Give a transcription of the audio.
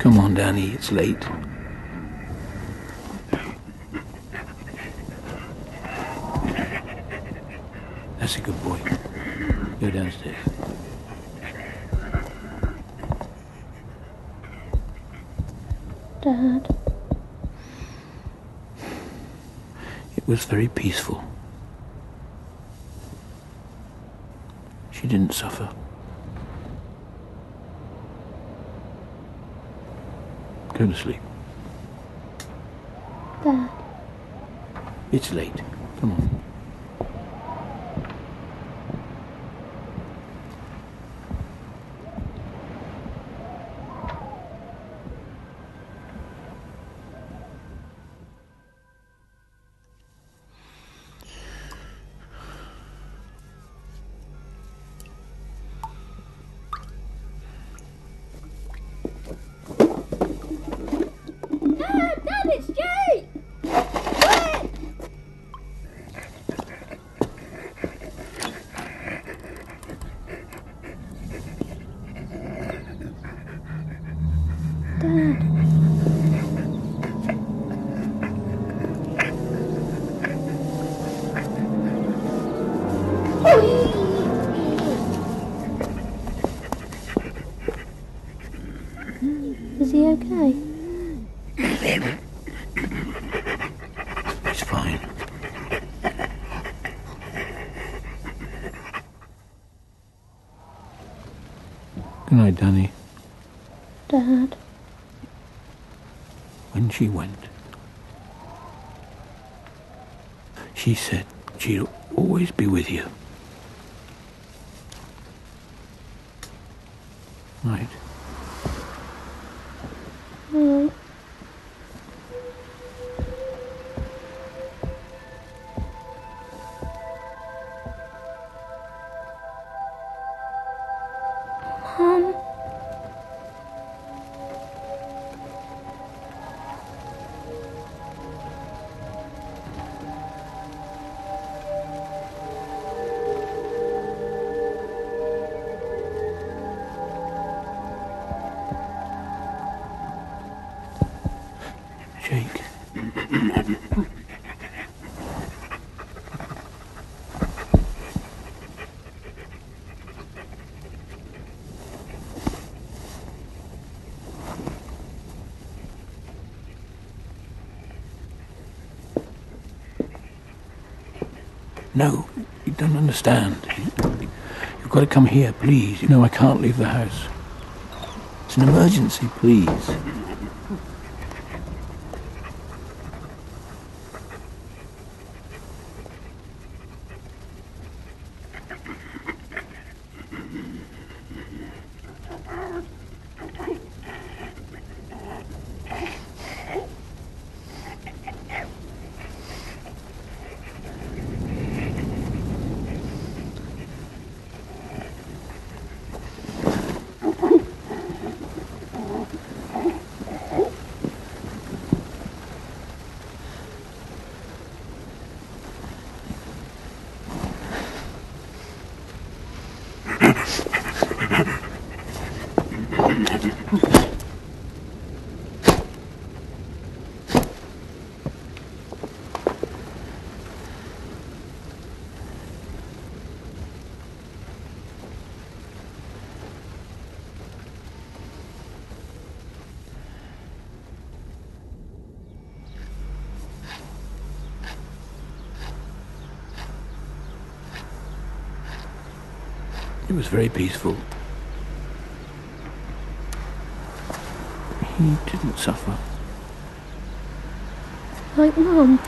Come on, Danny, it's late. That's a good boy. Go downstairs. Dad. It was very peaceful. She didn't suffer. Go to sleep. Dad. It's late. Come on. Dad, it's Jake! Dad. Is he okay? It's fine. Good night, Danny. Dad. When she went, she said she'd always be with you. Right. Mum. Mum. Jake. No, you don't understand. You've got to come here, please. You know I can't leave the house. It's an emergency, please. It was very peaceful. He didn't suffer. Like Mum.